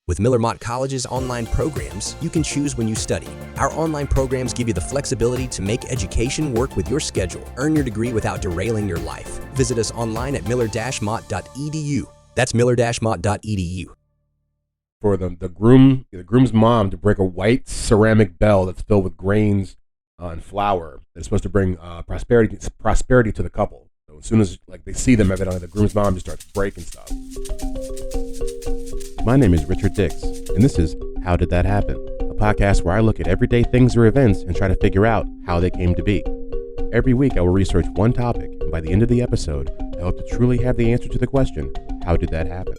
With Miller Mott College's online programs, you can choose when you study. Our online programs give you the flexibility to make education work with your schedule. Earn your degree without derailing your life. Visit us online at miller-mott.edu. That's miller-mott.edu. For the groom's mom to break a white ceramic bell that's filled with grains and flour that's supposed to bring prosperity to the couple. So as soon as they see them, evidently the groom's mom just starts breaking stuff. My name is Richard Dix, and this is How Did That Happen? A podcast where I look at everyday things or events and try to figure out how they came to be. Every week I will research one topic, and by the end of the episode, I hope to truly have the answer to the question, how did that happen?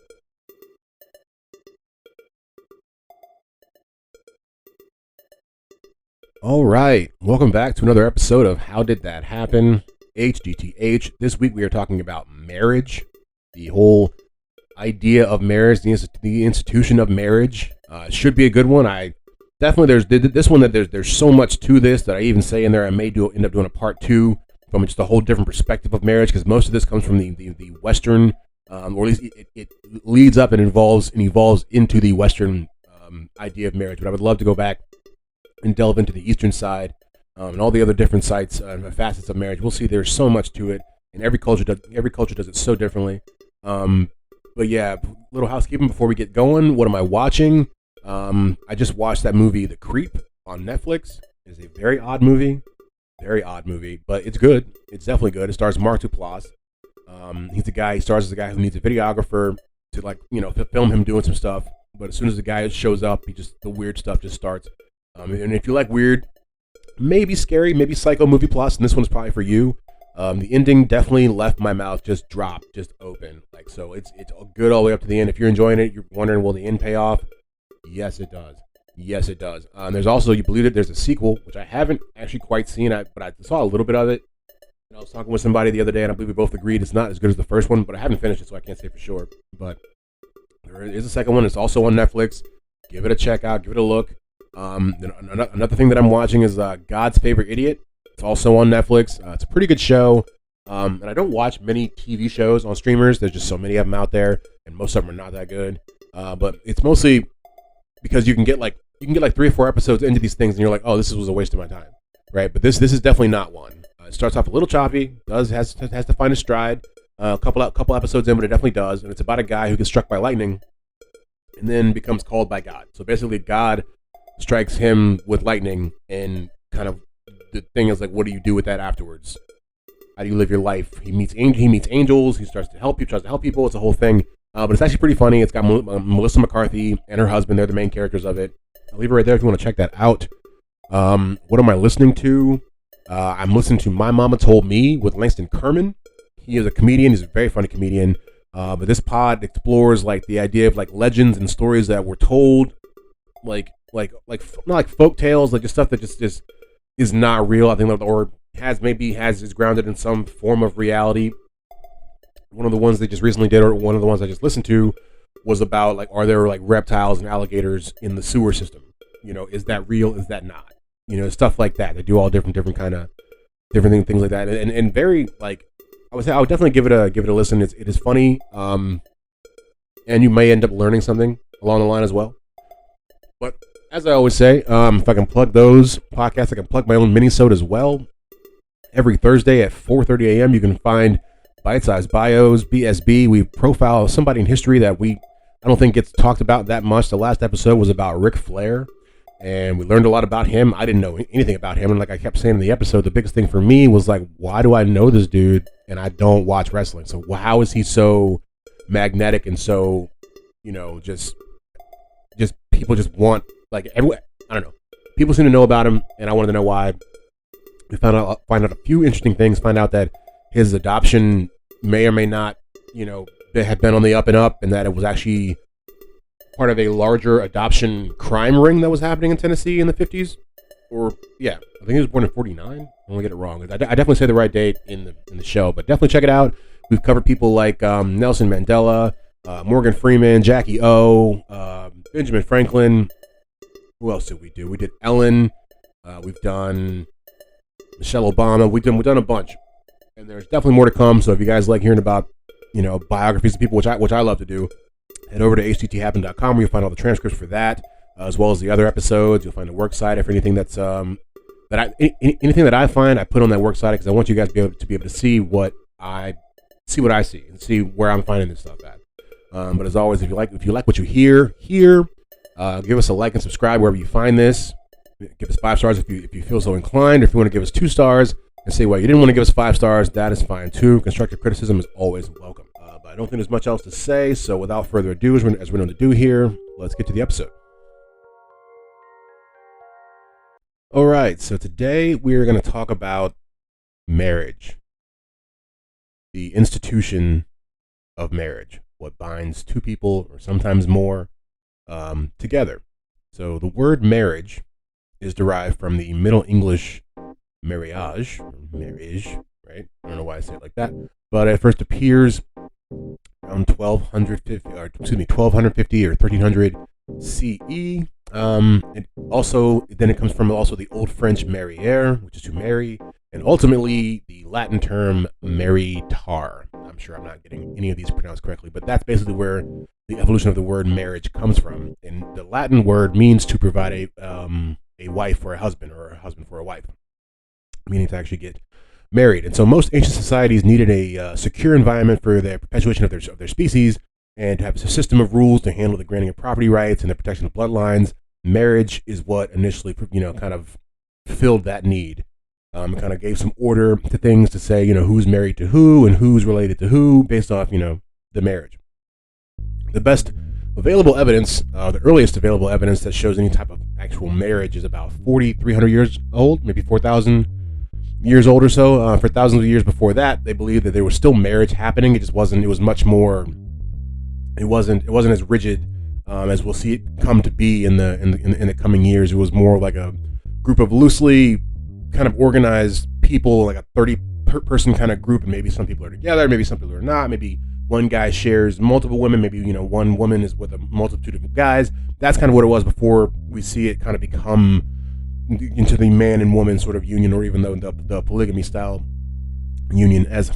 All right, welcome back to another episode of How Did That Happen? HDTH. This week we are talking about marriage, the whole idea of marriage, the institution of marriage. Should be a good one. I definitely there's so much to this that I even say in there I may end up doing a part 2 from just a whole different perspective of marriage, because most of this comes from the Western, or at least it leads up and evolves into the Western idea of marriage. But I would love to go back and delve into the Eastern side and all the other different sides and facets of marriage. We'll see there's so much to it, and every culture does it so differently. But yeah, little housekeeping before we get going. What am I watching? I just watched that movie, The Creep, on Netflix. It's a very odd movie, but it's good. It's definitely good. It stars Mark Duplass. He stars as a guy who needs a videographer to film him doing some stuff. But as soon as the guy shows up, the weird stuff just starts. And if you like weird, maybe scary, maybe psycho movie plots, and this one's probably for you. The ending definitely left my mouth just dropped, just open. So it's good all the way up to the end. If you're enjoying it, you're wondering, will the end pay off? Yes, it does. There's also, you believe it, there's a sequel, which I haven't actually quite seen, but I saw a little bit of it. And I was talking with somebody the other day, and I believe we both agreed it's not as good as the first one, but I haven't finished it, so I can't say for sure. But there is a second one. It's also on Netflix. Give it a check out. Give it a look. Another thing that I'm watching is God's Favorite Idiot. It's also on Netflix. It's a pretty good show. And I don't watch many TV shows on streamers. There's just so many of them out there, and most of them are not that good. But it's mostly because you can get 3 or 4 episodes into these things, and you're like, oh, this was a waste of my time, right? But this is definitely not one. It starts off a little choppy. Has to find a stride. A couple episodes in, but it definitely does. And it's about a guy who gets struck by lightning, and then becomes called by God. So basically, God strikes him with lightning, and kind of the thing is what do you do with that afterwards? How do you live your life? He meets angels. He tries to help people. It's a whole thing, but it's actually pretty funny. It's got Melissa McCarthy and her husband. They're the main characters of it. I'll leave it right there if you want to check that out. What am I listening to? I'm listening to My Mama Told Me with Langston Kerman. He is a comedian. He's a very funny comedian. But this pod explores the idea of legends and stories that were told, not like folk tales, just stuff that just is not real. I think, or is grounded in some form of reality. One of the ones they just recently did, or one of the ones I just listened to, was about are there reptiles and alligators in the sewer system? Is that real? Is that not? Stuff like that. They do all different kind of different things like that, and very I would definitely give it a listen. It is funny, and you may end up learning something along the line as well. But as I always say, if I can plug those podcasts, I can plug my own mini-sode as well. Every Thursday at 4:30 a.m., you can find Bite-Sized Bios, BSB. We profile somebody in history that I don't think gets talked about that much. The last episode was about Ric Flair, and we learned a lot about him. I didn't know anything about him, and like I kept saying in the episode, the biggest thing for me was why do I know this dude and I don't watch wrestling? So how is he so magnetic and so, just people just want, everyone, I don't know. People seem to know about him, and I wanted to know why. We find out a few interesting things. Find out that his adoption may or may not, have been on the up and up, and that it was actually part of a larger adoption crime ring that was happening in Tennessee in the 50s. Or, yeah, I think he was born in 49. I don't want to get it wrong. I definitely say the right date in the show, but definitely check it out. We've covered people like Nelson Mandela, Morgan Freeman, Jackie O, Benjamin Franklin. Who else did we do? We did Ellen. We've done Michelle Obama. We've done a bunch, and there's definitely more to come. So if you guys like hearing about biographies of people, which I love to do, Head over to hthappen.com where you'll find all the transcripts for that, as well as the other episodes. You'll find the works cited for anything that's anything that I find, I put on that works cited because I want you guys to be able to see what I see and see where I'm finding this stuff at. But as always, if you like what you hear here, give us a like and subscribe wherever you find this. Give us 5 stars if you feel so inclined. Or if you want to give us 2 stars and say, well, you didn't want to give us 5 stars, that is fine too. Constructive criticism is always welcome. But I don't think there's much else to say. So without further ado, as we're going to do here, let's get to the episode. All right. So today we're going to talk about marriage, the institution of marriage, what binds two people or sometimes more together. So the word marriage is derived from the Middle English marriage, right? I don't know why I say it like that, but it first appears around 1250 or 1300 CE. Then it comes from also the Old French marier, which is to marry, and ultimately the Latin term maritar. I'm sure I'm not getting any of these pronounced correctly, but that's basically where the evolution of the word marriage comes from. And the Latin word means to provide a wife for a husband or a husband for a wife, meaning to actually get married. And so most ancient societies needed a secure environment for the perpetuation of their species and to have a system of rules to handle the granting of property rights and the protection of bloodlines. Marriage is what initially, kind of filled that need. It kind of gave some order to things to say, who's married to who and who's related to who based off, the marriage. The best available evidence, the earliest available evidence that shows any type of actual marriage is about 4,300 years old, maybe 4,000 years old or so. For thousands of years before that, they believed that there was still marriage happening. It just wasn't. It was much more. It wasn't as rigid as we'll see it come to be in the coming years. It was more like a group of loosely kind of organized people, like a 30-person kind of group, and maybe some people are together, maybe some people are not, maybe one guy shares multiple women, maybe one woman is with a multitude of guys. That's kind of what it was before we see it kind of become into the man and woman sort of union, or even the polygamy style union. As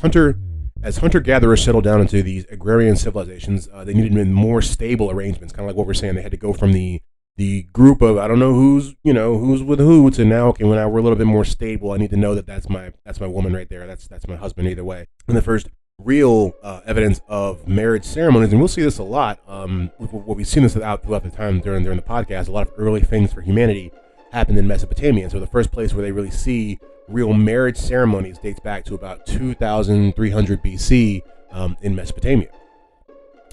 hunter-gatherers settled down into these agrarian civilizations, they needed more stable arrangements, kind of like what we're saying. They had to go from the group of I don't know who's with who to now, okay, when we're a little bit more stable, I need to know that that's my woman right there, that's my husband either way. And the first real evidence of marriage ceremonies, and we'll see this a lot. What we've seen this throughout the time during the podcast. A lot of early things for humanity happened in Mesopotamia, and so the first place where they really see real marriage ceremonies dates back to about 2,300 BC in Mesopotamia.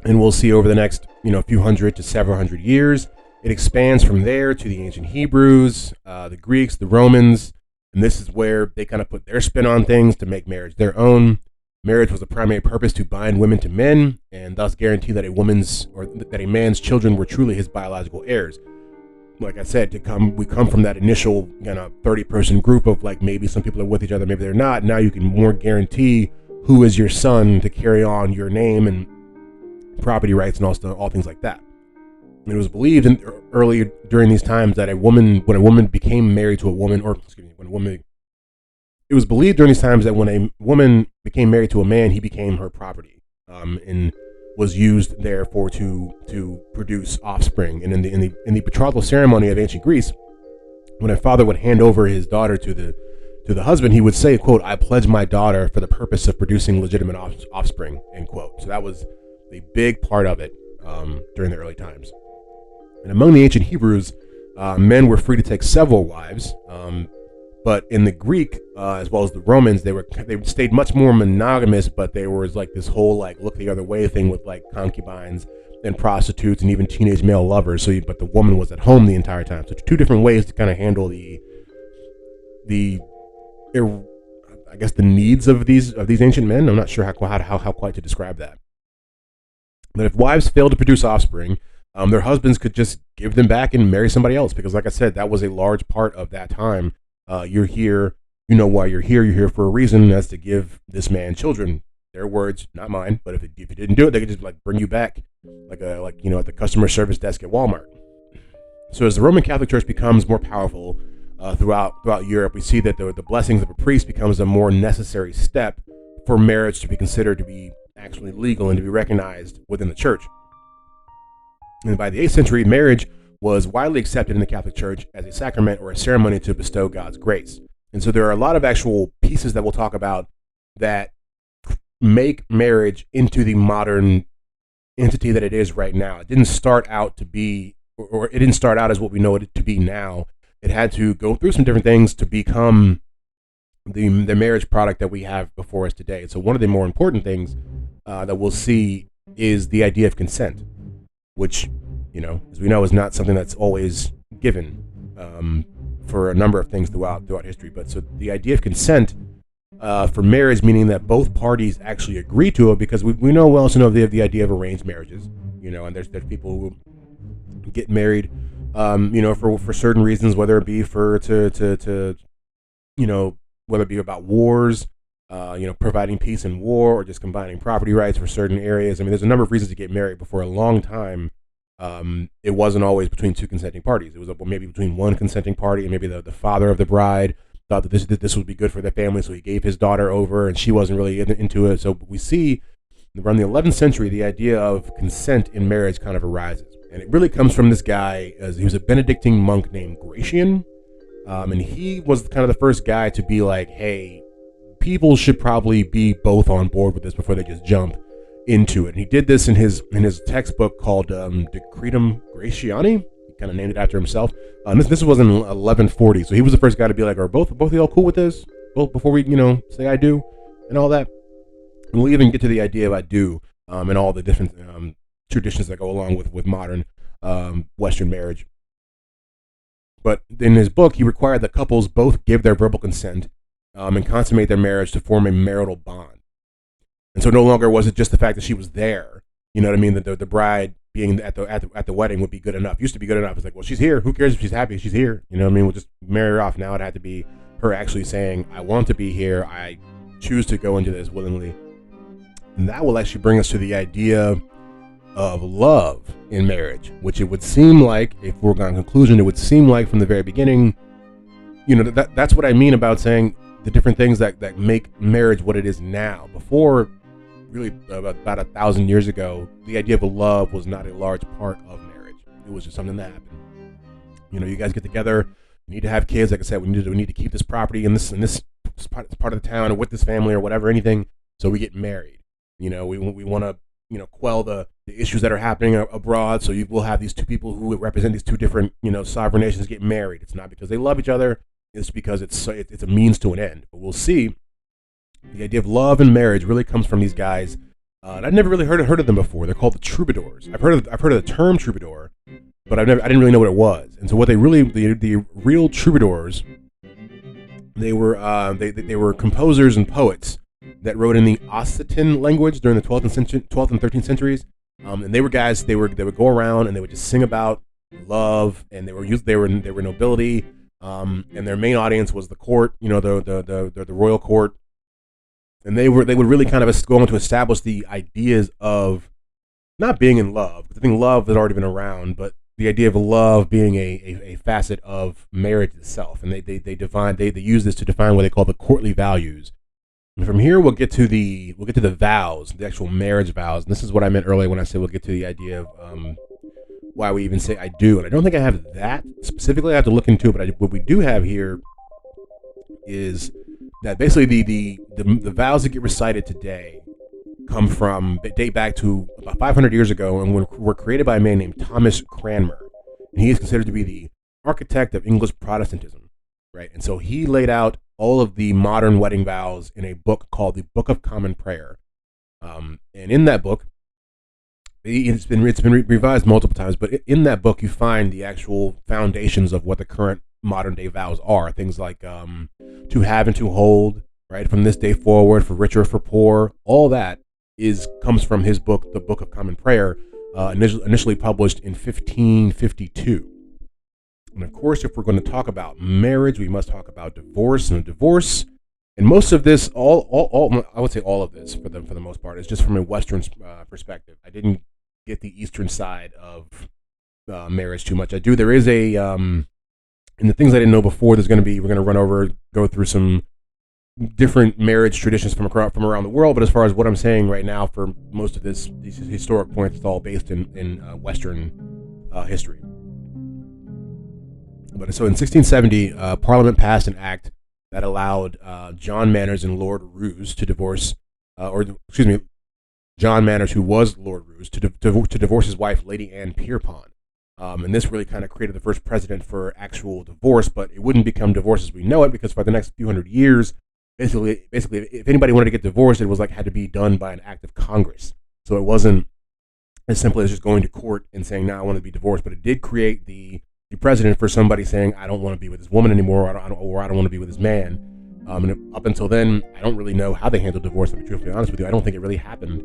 And we'll see over the next few hundred to several hundred years, it expands from there to the ancient Hebrews, the Greeks, the Romans, and this is where they kind of put their spin on things to make marriage their own. Marriage was the primary purpose to bind women to men, and thus guarantee that a man's children were truly his biological heirs. Like I said, we come from that initial 30-person group of like maybe some people are with each other, maybe they're not. Now you can more guarantee who is your son to carry on your name and property rights and all things like that. And it was believed early during these times that when a woman became married to a woman, it was believed during these times that when a woman became married to a man, he became her property, and was used therefore to produce offspring. And in the betrothal ceremony of ancient Greece, when a father would hand over his daughter to the husband, he would say, quote, "I pledge my daughter for the purpose of producing legitimate offspring," end quote. So that was a big part of it during the early times. And among the ancient Hebrews, men were free to take several wives. But in the Greek, as well as the Romans, they stayed much more monogamous, but there was like this whole like look the other way thing with like concubines and prostitutes and even teenage male lovers. But the woman was at home the entire time. So two different ways to kind of handle the needs of these ancient men. I'm not sure how quite to describe that. But if wives failed to produce offspring, their husbands could just give them back and marry somebody else, because like I said, that was a large part of that time. You're here, you know why you're here for a reason, and that's to give this man children. Their words, not mine. But if you didn't do it, they could just like bring you back at the customer service desk at Walmart. So as the Roman Catholic Church becomes more powerful throughout Europe, we see that the blessings of a priest becomes a more necessary step for marriage to be considered to be actually legal and to be recognized within the church. And by the 8th century, marriage was widely accepted in the Catholic Church as a sacrament or a ceremony to bestow God's grace. And so there are a lot of actual pieces that we'll talk about that make marriage into the modern entity that it is right now. It didn't start out to be, or it didn't start out as what we know it to be now. It had to go through some different things to become the marriage product that we have before us today. So one of the more important things that we'll see is the idea of consent, which, as we know, is not something that's always given for a number of things throughout history. But so the idea of consent for marriage, meaning that both parties actually agree to it, because we know, we also know the idea of arranged marriages, and there's people who get married, for certain reasons, whether it be whether it be about wars, providing peace in war, or just combining property rights for certain areas. I mean, there's a number of reasons to get married, but for a long time, it wasn't always between two consenting parties. It was maybe between one consenting party, and maybe the father of the bride thought that this would be good for their family, so he gave his daughter over, and she wasn't really into it. So we see around the 11th century, the idea of consent in marriage kind of arises. And it really comes from this guy, he was a Benedictine monk named Gratian. And he was kind of the first guy to be like, hey, people should probably be both on board with this before they just jump into it. And he did this in his textbook called Decretum Gratiani. He kind of named it after himself. This was in 1140, so he was the first guy to be like, are both of y'all cool with this? Both before we say I do and all that. And we'll even get to the idea of I do and all the different traditions that go along with modern Western marriage. But in his book, he required that couples both give their verbal consent and consummate their marriage to form a marital bond. And so no longer was it just the fact that she was there. You know what I mean? That the bride being at the wedding would be good enough. Used to be good enough. It's like, well, she's here. Who cares if she's happy? She's here. You know what I mean? We'll just marry her off. Now it had to be her actually saying, I want to be here. I choose to go into this willingly. And that will actually bring us to the idea of love in marriage, which it would seem like, if we're going to conclusion, it would seem like from the very beginning, that's what I mean about saying the different things that make marriage what it is now. Before, really about 1,000 years ago, the idea of love was not a large part of marriage. It was just something that happened. You guys get together, you need to have kids. Like I said, we need to keep this property in this part of the town, or with this family, or whatever, anything. So we get married. We want to quell the issues that are happening abroad. So we'll have these two people who represent these two different, sovereign nations get married. It's not because they love each other. It's because it's a means to an end. But we'll see the idea of love and marriage really comes from these guys. And I've never really heard of them before. They're called the troubadours. I've heard of the term troubadour, but I didn't really know what it was. And so what the real troubadours, they were composers and poets that wrote in the Occitan language during the 12th and 13th centuries. And they were guys, they would go around and they would just sing about love, and they were nobility, and their main audience was the court, the royal court. And they would really kind of go on to establish the ideas of not being in love. I think love has already been around, but the idea of love being a facet of marriage itself. And they use this to define what they call the courtly values. And from here, we'll get to the vows, the actual marriage vows. And this is what I meant earlier when I said we'll get to the idea of why we even say I do. And I don't think I have that specifically. I have to look into it. But what we do have here is that basically the vows that get recited today date back to about 500 years ago, and were created by a man named Thomas Cranmer. And he is considered to be the architect of English Protestantism, right? And so he laid out all of the modern wedding vows in a book called the Book of Common Prayer. And in that book, it's been revised multiple times, but in that book you find the actual foundations of what the current modern day vows are. Things like to have and to hold, right, from this day forward, for rich or for poor. All that comes from his book, the Book of Common Prayer, initially published in 1552. And of course, if we're going to talk about marriage, we must talk about divorce. And divorce, and most of this, all I would say all of this, for the most part, is just from a Western perspective. I didn't get the Eastern side of marriage too much. I do. There is and the things I didn't know before. We're going to go through some different marriage traditions from around the world. But as far as what I'm saying right now, for most of these historic points, it's all based in Western history. But so in 1670, Parliament passed an act that allowed John Manners and Lord Roos to divorce, John Manners, who was Lord Roos, to divorce his wife, Lady Anne Pierpont. And this really kind of created the first precedent for actual divorce, but it wouldn't become divorce as we know it, because for the next few hundred years, basically, if anybody wanted to get divorced, it was like had to be done by an act of Congress. So it wasn't as simple as just going to court and saying, "No, I want to be divorced." But it did create the precedent for somebody saying, "I don't want to be with this woman anymore," or I don't want to be with this man. And up until then, I don't really know how they handled divorce. To be truthfully honest with you, I don't think it really happened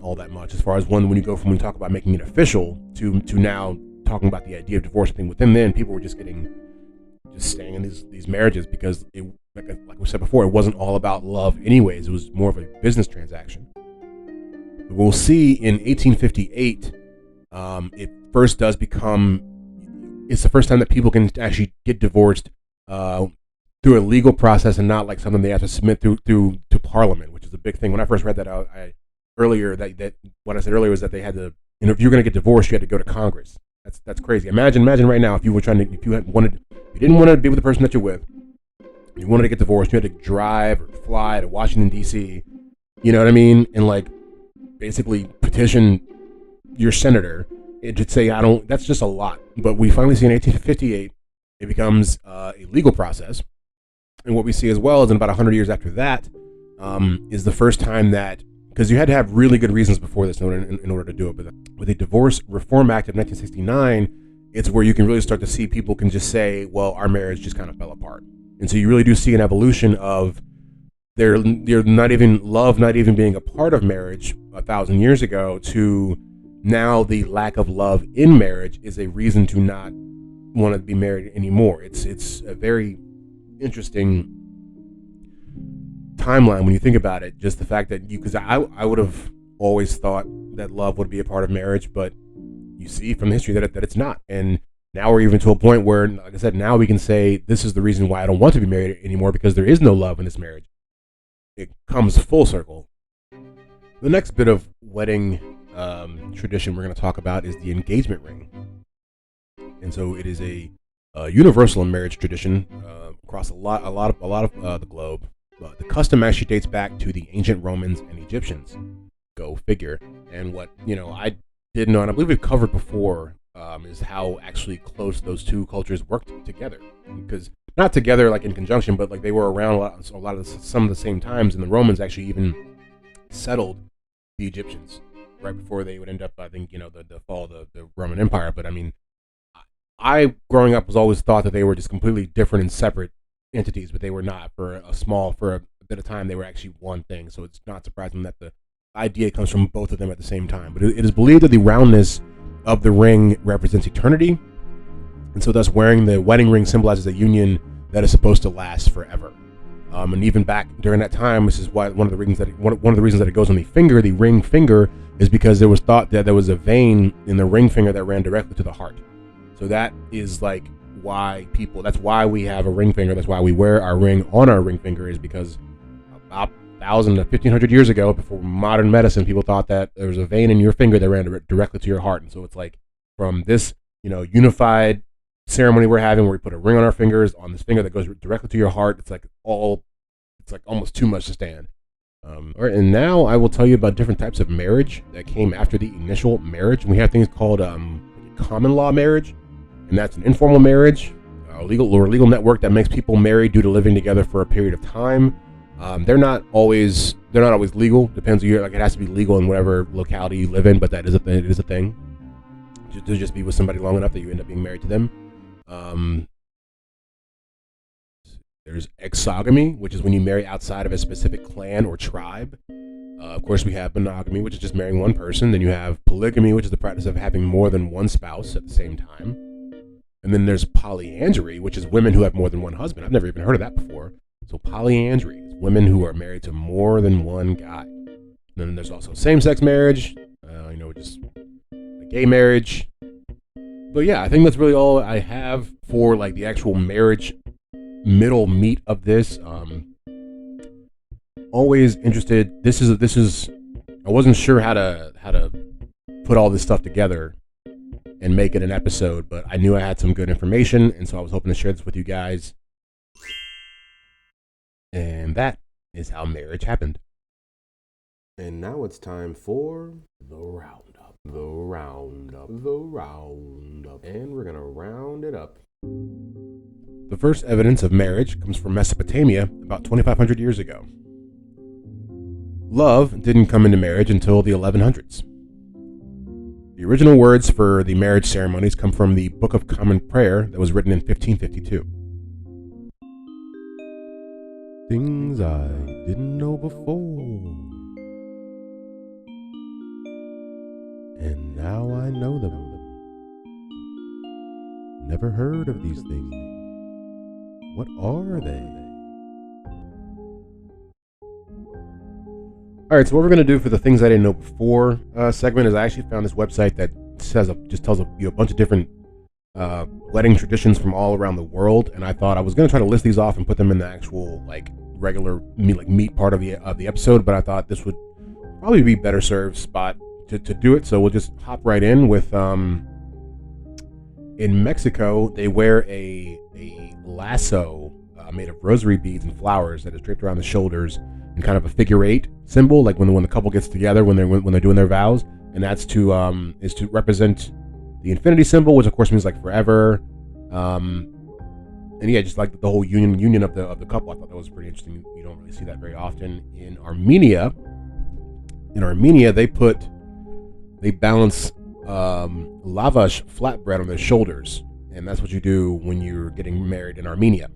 all that much. As far as when you talk about making it official to now talking about the idea of divorce, I think within then people were just staying in these marriages because it, like we said before, it wasn't all about love anyways. It was more of a business transaction. We'll see in 1858, it first does become, it's the first time that people can actually get divorced through a legal process and not like something they have to submit through to Parliament, which is a big thing. When I first read that out, what I said earlier was that they had to, if you're going to get divorced, you had to go to Congress. That's crazy. Imagine right now if you didn't want to be with the person that you're with, you wanted to get divorced, you had to drive or fly to Washington D.C. You know what I mean? And like basically petition your senator and to say I don't. That's just a lot. But we finally see in 1858 it becomes a legal process, and what we see as well is in about 100 years after that is the first time that. Because you had to have really good reasons before this in order to do it. But with the Divorce Reform Act of 1969, it's where you can really start to see people can just say, well, our marriage just kind of fell apart. And so you really do see an evolution of they're not even being a part of marriage 1,000 years ago to now the lack of love in marriage is a reason to not want to be married anymore. It's a very interesting timeline when you think about it. Just the fact that because I would have always thought that love would be a part of marriage, but you see from history that it's not. And now we're even to a point where, like I said, now we can say this is the reason why I don't want to be married anymore, because there is no love in this marriage. It comes full circle. The next bit of wedding tradition we're going to talk about is the engagement ring. And so it is a universal marriage tradition across a lot of the globe. The custom actually dates back to the ancient Romans and Egyptians. Go figure. And what I didn't know, and I believe we've covered before, is how actually close those two cultures worked together. Because not together like in conjunction, but like they were around some of the same times. And the Romans actually even settled the Egyptians right before they would end up, I think, the fall of the Roman Empire. But I mean, I growing up was always thought that they were just completely different and separate entities, but they were not. For a bit of time, they were actually one thing. So it's not surprising that the idea comes from both of them at the same time. But it is believed that the roundness of the ring represents eternity, and so thus wearing the wedding ring symbolizes a union that is supposed to last forever. And even back during that time, this is why one of the reasons that it goes on the finger, the ring finger, is because there was thought that there was a vein in the ring finger that ran directly to the heart. So that is like that's why we have a ring finger. That's why we wear our ring on our ring finger, is because about 1,000 to 1,500 years ago, before modern medicine, people thought that there was a vein in your finger that ran directly to your heart. And so it's like from this, unified ceremony we're having where we put a ring on our fingers on this finger that goes directly to your heart. It's like almost too much to stand. All right, and now I will tell you about different types of marriage that came after the initial marriage. And we have things called common law marriage. And that's an informal marriage, a legal network that makes people married due to living together for a period of time. They're not always legal. Depends on it has to be legal in whatever locality you live in, but it is a thing. To just be with somebody long enough that you end up being married to them. There's exogamy, which is when you marry outside of a specific clan or tribe. Of course, we have monogamy, which is just marrying one person. Then you have polygamy, which is the practice of having more than one spouse at the same time. And then there's polyandry, which is women who have more than one husband. I've never even heard of that before. So polyandry is women who are married to more than one guy. And then there's also same-sex marriage, just a gay marriage. But yeah, I think that's really all I have for like the actual marriage middle meat of this. always interested. I wasn't sure how to put all this stuff together and make it an episode, but I knew I had some good information, and so I was hoping to share this with you guys. And that is how marriage happened. And now it's time for the roundup. And we're going to round it up. The first evidence of marriage comes from Mesopotamia about 2,500 years ago. Love didn't come into marriage until the 1100s. The original words for the marriage ceremonies come from the Book of Common Prayer that was written in 1552. Things I didn't know before, and now I know them. Never heard of these things. What are they? All right, so what we're going to do for the things I didn't know before segment is I actually found this website that just tells a bunch of different wedding traditions from all around the world, and I thought I was going to try to list these off and put them in the actual regular meat part of the episode, but I thought this would probably be better served spot to do it. So we'll just hop right in with in Mexico they wear a lasso made of rosary beads and flowers that is draped around the shoulders in kind of a figure eight symbol, like when the couple gets together when they're doing their vows, and that's to represent the infinity symbol, which of course means like forever. And yeah, just like the whole union of the couple. I thought that was pretty interesting. You don't really see that very often. In Armenia, they balance lavash flatbread on their shoulders, and that's what you do when you're getting married in Armenia.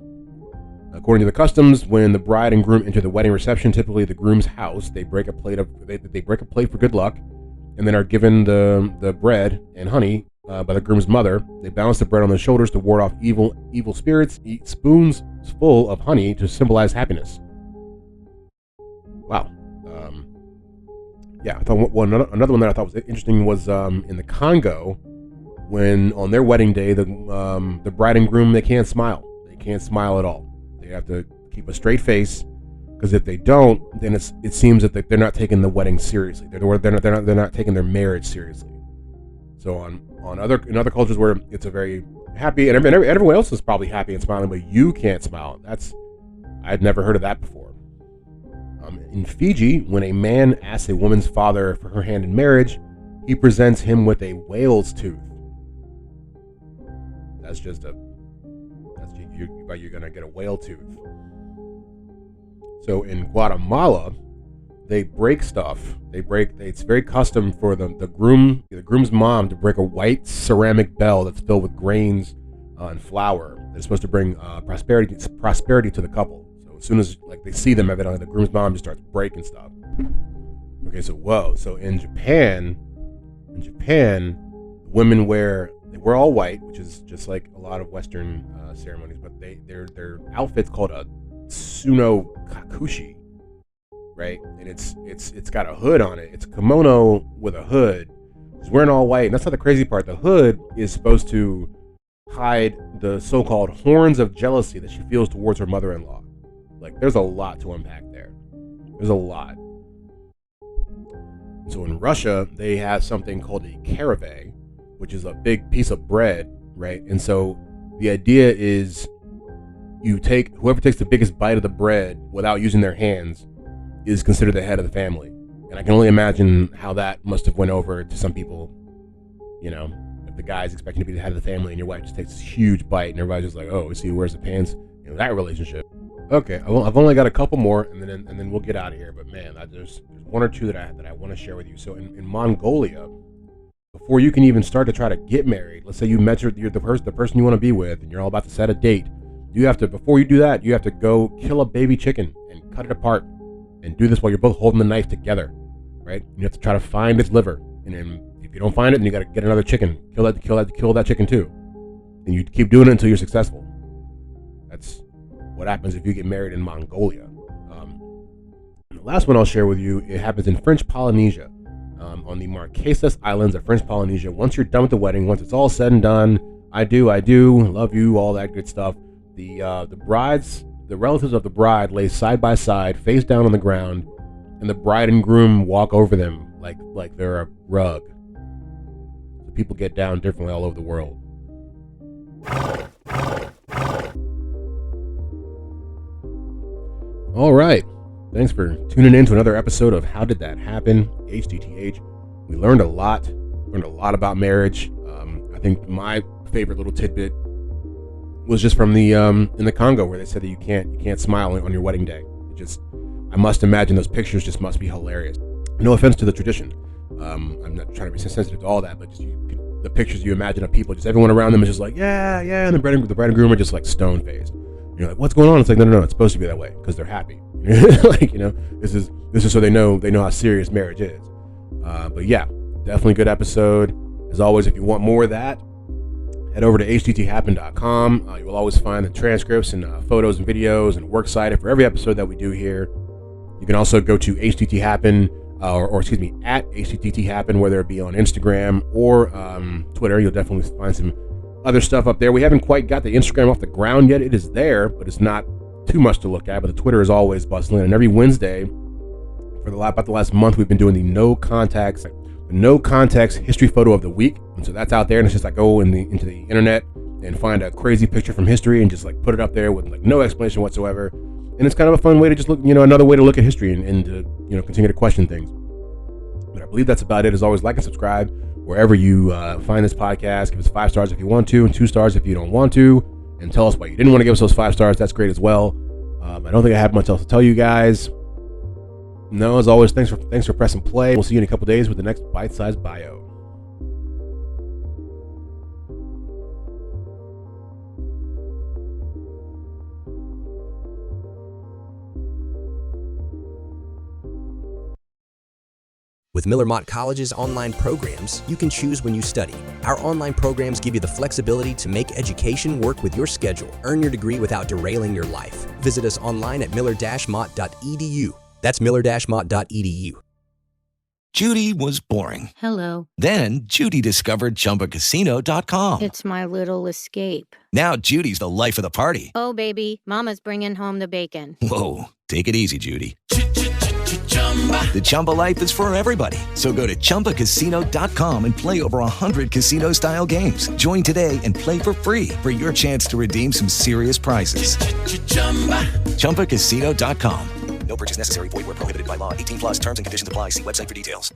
According to the customs, when the bride and groom enter the wedding reception, typically the groom's house, they break a plate for good luck, and then are given the bread and honey by the groom's mother. They balance the bread on their shoulders to ward off evil spirits. Eat spoons full of honey to symbolize happiness. Wow. Yeah, I thought another one that I thought was interesting was in the Congo, when on their wedding day the bride and groom, they can't smile. They can't smile at all. They have to keep a straight face, because if they don't, then it seems that they're not taking the wedding seriously. They're not taking their marriage seriously. So in other cultures where it's a very happy, and everyone else is probably happy and smiling, but you can't smile. I'd never heard of that before. In Fiji, when a man asks a woman's father for her hand in marriage, he presents him with a whale's tooth. You're gonna get a whale tooth. So in Guatemala, they break stuff. It's very custom for the groom's mom to break a white ceramic bell that's filled with grains and flour. That's supposed to bring prosperity to the couple. So as soon as they see them, evidently the groom's mom just starts breaking stuff. Okay, so in Japan, women wear all white, which is just like a lot of Western ceremonies, but their outfit's called a tsuno kakushi, right? And it's got a hood on it. It's a kimono with a hood. She's wearing all white, and that's not the crazy part. The hood is supposed to hide the so-called horns of jealousy that she feels towards her mother-in-law. There's a lot to unpack there. There's a lot. So in Russia, they have something called a karave, which is a big piece of bread, right? And so the idea is whoever takes the biggest bite of the bread without using their hands is considered the head of the family. And I can only imagine how that must have went over to some people. If the guy's expecting to be the head of the family and your wife just takes this huge bite and everybody's just like, oh, see who wears the pants, that relationship. Okay, I've only got a couple more, and then we'll get out of here. But man, there's one or two that I want to share with you. So in Mongolia, before you can even start to try to get married, let's say you met the person you want to be with, and you're all about to set a date. Before you do that, you have to go kill a baby chicken and cut it apart, and do this while you're both holding the knife together, right? You have to try to find its liver, and then if you don't find it, then you got to get another chicken, kill that chicken too, and you keep doing it until you're successful. That's what happens if you get married in Mongolia. The last one I'll share with you, it happens in French Polynesia, on the Marquesas Islands of French Polynesia. Once you're done with the wedding, once it's all said and done, I do, love you, all that good stuff. The bride's the relatives of the bride lay side by side, face down on the ground, and the bride and groom walk over them like they're a rug. People get down differently all over the world. All right. Thanks for tuning in to another episode of How Did That Happen? HDTH. We learned a lot. Learned a lot about marriage. I think my favorite little tidbit was just from the in the Congo, where they said that you can't smile on your wedding day. I must imagine those pictures just must be hilarious. No offense to the tradition. I'm not trying to be sensitive to all that, but just the pictures you imagine of people, just everyone around them is just like, yeah, and the bride and groom are just like stone faced. You're like, what's going on? It's like, no, it's supposed to be that way because they're happy. Like, this is so they know how serious marriage is. But yeah, definitely good episode. As always, if you want more of that, head over to hdthappen.com. You will always find the transcripts and photos and videos and works cited for every episode that we do here. You can also go to hdthappen, or excuse me, at hdthappen, whether it be on Instagram or Twitter. You'll definitely find some other stuff up there. We haven't quite got the Instagram off the ground yet. It is there, but it's not too much to look at. But the Twitter is always bustling. And every Wednesday, for about the last month, we've been doing the no context history photo of the week. And so that's out there, and it's just like go into the internet and find a crazy picture from history and just like put it up there with like no explanation whatsoever. And it's kind of a fun way to just look, another way to look at history and to continue to question things. But I believe that's about it. As always, like and subscribe wherever you find this podcast. Give us 5 stars if you want to, and 2 stars if you don't want to, and tell us why you didn't want to give us those 5 stars. That's great as well. I don't think I have much else to tell you guys. No, as always, thanks for pressing play. We'll see you in a couple days with the next bite-sized bio. With Miller Mott College's online programs, you can choose when you study. Our online programs give you the flexibility to make education work with your schedule. Earn your degree without derailing your life. Visit us online at miller-mott.edu. That's miller-mott.edu. Judy was boring. Hello. Then Judy discovered ChumbaCasino.com. It's my little escape. Now Judy's the life of the party. Oh, baby, mama's bringing home the bacon. Whoa, take it easy, Judy. The Chumba life is for everybody. So go to ChumbaCasino.com and play over 100 casino-style games. Join today and play for free for your chance to redeem some serious prizes. ChumbaCasino.com. No purchase necessary. Void where prohibited by law. 18+ terms and conditions apply. See website for details.